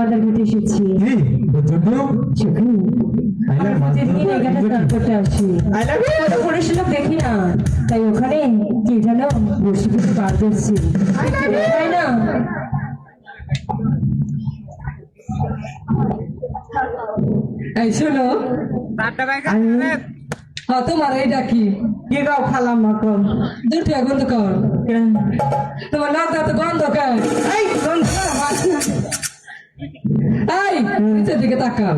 তোমাদের ঘাটে এসেছি। পুলিশ লোক দেখি না, তাই ওখানে কি যেন বসে বসে বার করছি, তাই না? এই শোনো, হ্যাঁ তোমার এইটা কি কি গাও খালাম না কর দুটো গন্ধ কর, তোমার নাক তো গন্ধ কর। এই গন্ধ এই নিচের দিকে তাকাও,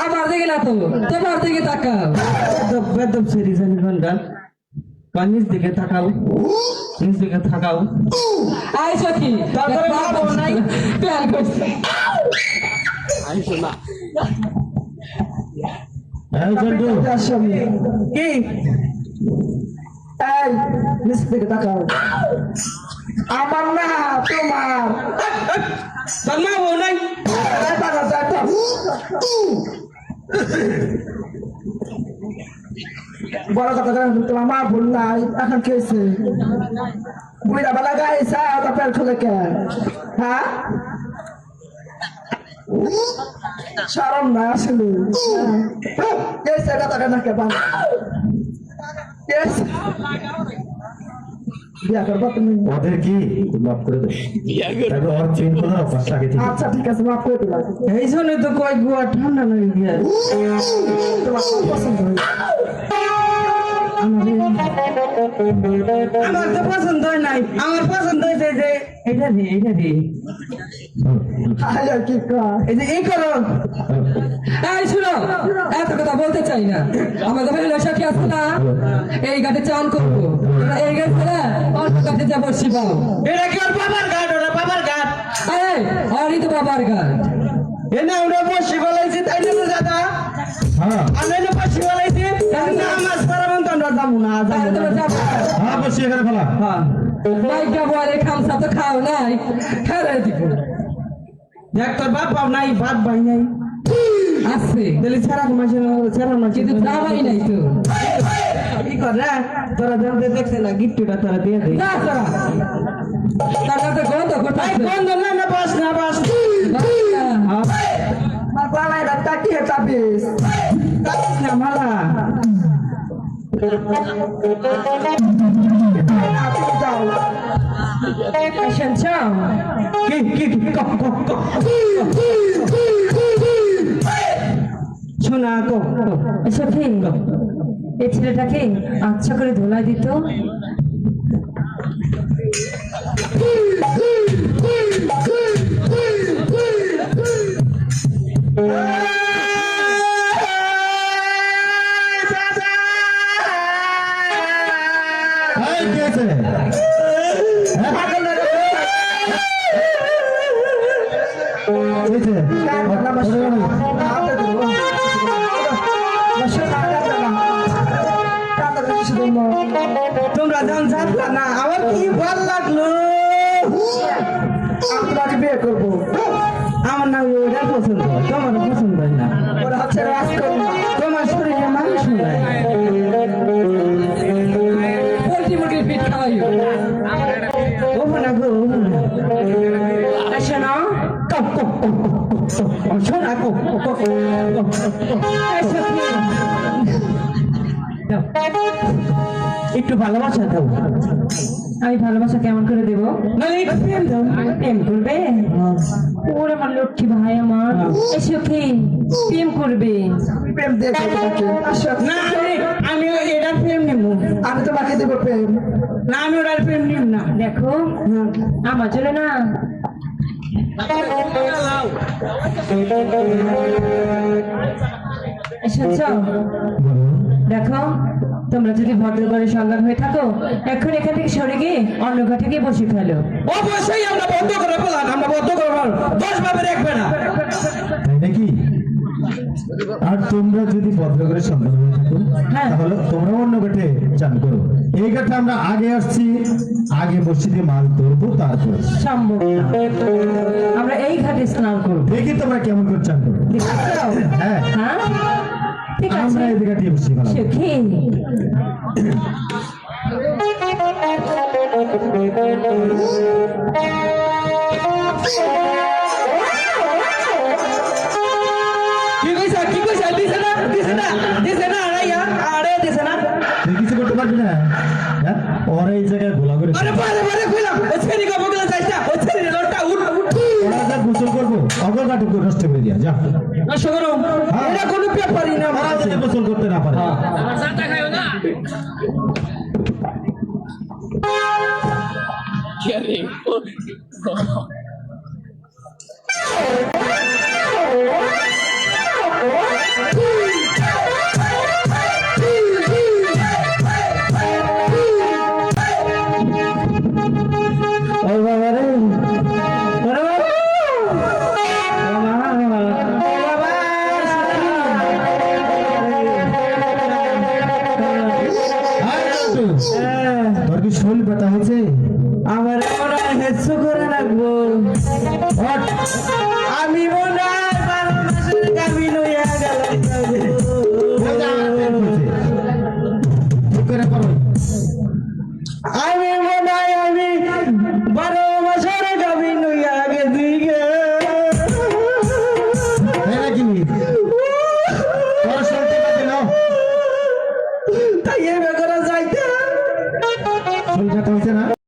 আমার দিকে না তো তোমার দিকে তাকাও। বেদব সেরি জানি গন্ধ কানিস দিকে তাকাও, নিচ দিকে তাকাও। আই সখি তারপরে বাবু নাই প্যান করছে। আইসো না এই জন্টু কি এই নিচ দিকে তাকাও। আমার না তোমার মা বউ নাই বড় কথা তোমার মা ভুল নাই এখন কি হয়েছে বুড়া বেলা গাইছা পেট খুলে কে হ্যাঁ সরম না আসলে কথা না কে বিয়া করবো তুমি ওদের কি মাফ করে দে তারপর ওর চেঞ্জ করে দাও পাঁচটাকে ঠিক আচ্ছা ঠিক আছে মাফ করে দিলাম এই জন্য তো কয় গুয়া ঠান্ডা লাগে গিয়া তোমার পছন্দ হয় আমার তো পছন্দ হয় নাই আমার পছন্দ হয়েছে যে এটা দে কি এই যে এই করো এই শুনো, এত কথা বলতে চাই না, আমাদের ভাই সখী আছে না, এই ঘাটে চান করবো, তোমরা এই ঘাট ছেড়ে অন্য ঘাটে যা বসি পাও। এটা কি ওর বাবার ঘাট ওরা বাবার ঘাট এই হরি তো বাবার ঘাট, এ না ওরা বসে বলাইছে তাই না তো দাদা হ্যাঁ আমি না বসে বলাইছি না মাছ পারাবো তো আমরা যাবো না তাহলে তোমরা যাবো। হ্যাঁ বসে এখানে ফেলা হ্যাঁ মাইকা বলে খামসা তো খাও নাই, খেলে দিব দেখ তোর বাপ নাই ভাত ভাই নাই আছে দিল্লি ছাড়া মাসে কিন্তু দামাই নাই তো। কি কর রে তোরা জানতে দেখছে না গিফটটা তোরা দিয়ে দে না তোরা তারা তো গন্ধ করতেছে। বন্ধ না বাস না বাস মালা রাস্তা কি চাপিস না মালা যাও শুনছো? কি শোনা কো সখী, এই ছেলেটাকে আচ্ছা করে ধোলাই দিত। এই কি আছে তোমরা জান না আমার কি ভাল লাগলো আপনাকে বিয়ে করবো আমার না ওটা পছন্দ তোমার পছন্দ না ওরা হচ্ছে তোমার শরীরে মানুষ নাই পোল্ট্রি মুরগির পিঠ খাওয়াই ওমা না গো শোনো, শোনা গো একটু ভালোবাসা দাও আমি ভালোবাসা কেমন করে দেবো? না একটু প্রেম দাও প্রেম করবে? ওরে আমার লক্ষ্মী ভাই আমার, এসো কি প্রেম করবে? প্রেম দেবো তোমাকে না আমি এটা প্রেম নেব আমি তোমাকে দেবো প্রেম না আমি ওটার প্রেম নিব না দেখো আমার জন্য না এসেছো, দেখো তোমরা যদি ভদ্রঘরের সন্তান হয়ে থাকো এখন এখান থেকে সরে গিয়ে অন্য ঘাটে গিয়ে বসে ফেলো। অবশ্যই আমরা বন্ধ করে বললাম আমরা বন্ধ করে 10 ভাবে রাখবে না তাই নাকি? আর তোমরা যদি ভদ্র করে সম্মান হয়ে থাকো হ্যাঁ। তাহলে তোমরা অন্য ঘাটে চান করো, এই ঘাটে আমরা আগে আসছি, আগে বসে দিয়ে মাছ ধরবো, তারপর সম্ভব না। আমরা এই ঘাটে স্নান করবো। দেখি তোমরা কেমন করে চান করো। দেখেছো? হ্যাঁ হ্যাঁ ঠিক আছে, আমরা এই ঘাটে বসে ফেলাম। সুখী দিছে না আড়াইয়া আড়ে দিছে না তুই কিছু করতে পারবি না হ্যাঁ ওরা এই জায়গায় গোলা করে আরে বারে কইলাম ও ছেড়ি গো বগলে যাইতা ও ছেড়ি লটা উঠ ওরা যা গোসল করবো অগর কাটু করে নষ্ট করে দিয়া যা নষ্ট করো এটা কোনো ব্যাপারই না ওরা যদি গোসল করতে না পারে ও বাবা রে ওরে বাবা তোর কি শরীর ব্যথা হয়েছে আমার মনে হয় হেডসো করে রাখবো আমি মনে